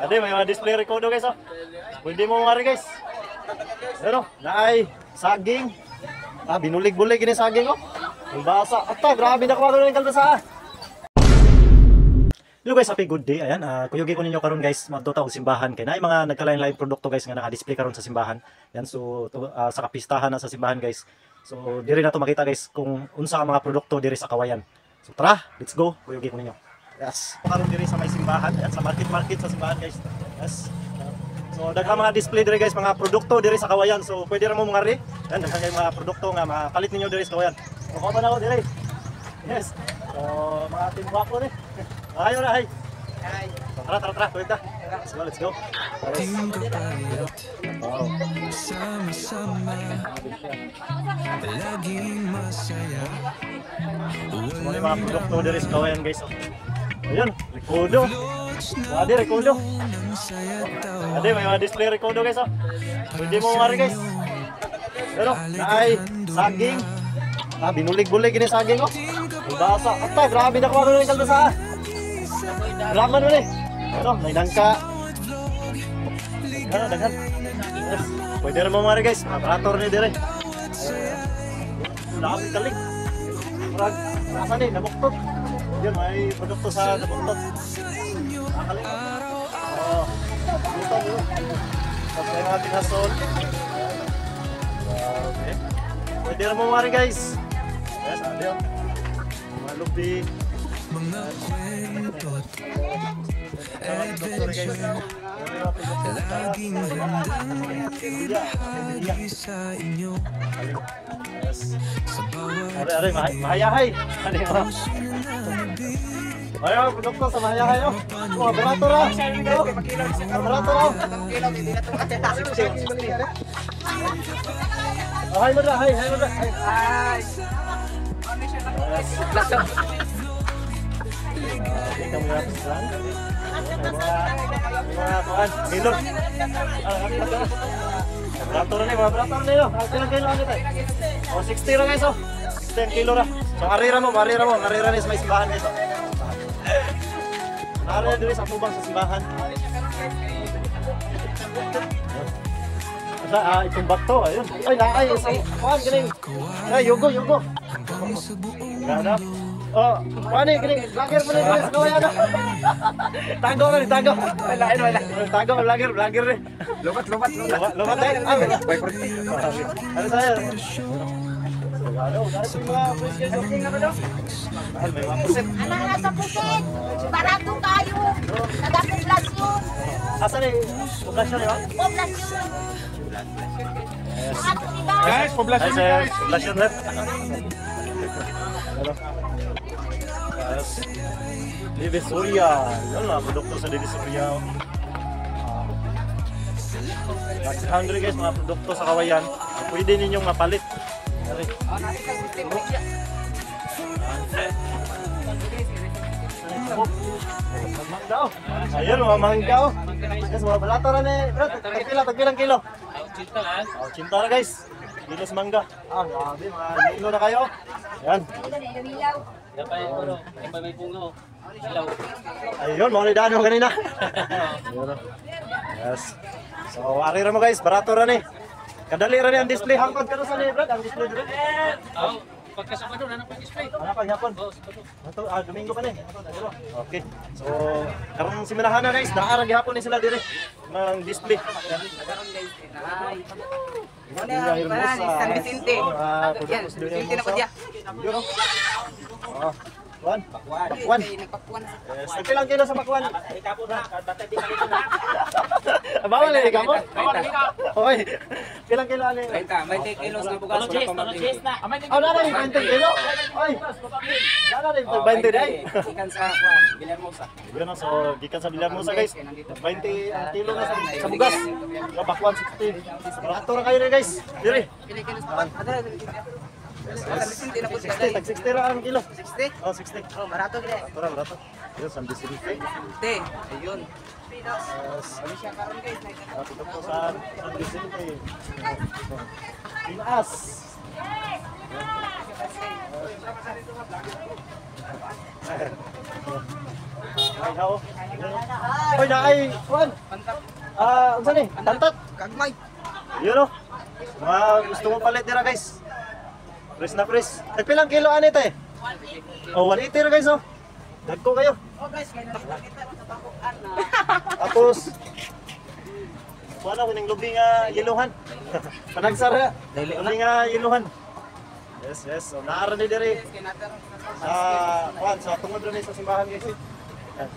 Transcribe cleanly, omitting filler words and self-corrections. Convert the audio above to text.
Ade, may mga display record guys oh. Pwede mo mari guys. Ano? Naay saging. Binulig-bulig ini saging oh. Basa. Ata, grabe na kuha ng kalbasa. Hello guys, happy good day. Ayan, kuyugi ko ninyo karon guys, magtuta og simbahan kay naay mga nagkalain-lain produkto guys nga naka-display karon sa simbahan. Yan so sa kapistahan na sa simbahan guys. So diri na to makita guys kung unsa ang mga produkto diri sa Kawayan. So tara, let's go. Kuyugi ko ninyo. Yes. Karon diri sa may simbahan, ayan, sa market sa simbahan guys. Yes. So daghang mga display diri guys, mga produkto diri sa Kawayan. So pwede ra mo mangari. Yan daghang mga produkto nga makapalit ninyo diri sa Kawayan. So kuha na ako diri. Yes. So mga timbapo ni. Ayo na, hay. Tara, kuwenta. Let's go. Wow. Sama-sama laging masaya. So, mga produkto diri sa Kawayan guys. Ayun, rekodo. Ade, rekodo. Ade, may mga display rekodo guys. Pwede mo mari guys. Pero, naay saging. Binulig-bulig ini saging oh. Basa. Ata, grabe na kuha ng kalbasa. Raman mo ni. Ano, may dangka. Daghan. Yes. Pwede rin mo mari guys. Operator ni dire. Lakas kalik. Murag, nasa ni, nabuktot. Yan, may produkto sa nabuktot. Nakakalik. Luto mo. Tapos may mga tinasol. Okay. Pwede rin mo mari guys. Yes, ade yun. Mga lupi. Mga kwento't adventure laging handang ibahagi sa inyo. Sa bawat Are, mahayahay. Ayaw, produkto sa mahayahay oh. Operator ah. Operator ah. Hay mo na, hay mo na. Ikaw mo yan, saan? Mga kuhan, ilog. Operator na yun. Ilang kilo ano tayo? 60 ra guys oh. 60 kilo ra. So marira mo. Marira ni sa may simbahan guys oh. Marira dito sa tubang sa simbahan. Itong bakto, ayun. Ay, naay, kuhan, galing. Ay, yugo. Gana. Oh, kuhan eh, galing. Vlogger mo na sa Kawayan. Tago. Tago, vlogger eh. Lumat eh. Ano sa'yo? Anak sa pusit, barato kayo, nagapoblasyon. Asan eh? Poblasyon eh ba? Poblasyon. Barato ni ba? Guys, poblasyon guys. Poblasyon rep. Divisoria. Yan lang, produkto sa Divisoria. That's hungry guys, mga produkto sa Kawayan. Pwede ninyong mapalit. Ayun, mga mangga oh. Guys, mga balato rin eh. Tagpilang kilo. 80 na guys. Kilos mangga. Grabe, mga kilo na kayo. Yan. Ayun, mga lidaan mo kanina. Yes. So, arira mo guys, barato rin eh. Kadali rin ang display. Hangkod ka na sa librad, ang display dito. Pagkasabado na ng display. Ano pa, hapon? Domingo pa na eh. Okay. So, karong siminahan na guys, naarang gihapon ni sila dire. Mang display. San Vicente. Yan, Vicente na po diya. Bakwan. Nagpakuan. Yes, nagpilang kilo sa bakwan. Bawal eh, kapo? Hoy, pilang kilo ano? 20 kilos na bugas. Nana rin 20 kilo? Oy, nana rin 20 day? Ikan sa Villahermosa. Yun na, so gikan sa Villahermosa guys. 20 ang kilo na sa bugas. Bakwan 60. Barato na kayo rin guys. Dire. San Vicente na po siya. 60 ra ang kilo. 60? Oh, 60. Oh, barato gid. Barato. Yun, San Vicente. Ayun. Ano siya karon guys? Ito po sa San Vicente. Pinas. Ay, how? Oy, naay, kuan. Unsa ni? Tantat. Kagmay. Yun o. Mga gusto mo palit dira guys. Press na press. Nagpilang kilo ani te? Oh, 180 ra guys oh. Dagko kayo. Oh guys, may nakita sa bakuan na. Tapos wala ko ning lubi nga yiluhan. Panagsara. Lubi nga yiluhan. Yes, yes. So naara ni diri. Kuan sa tungod rin sa simbahan guys. Yan.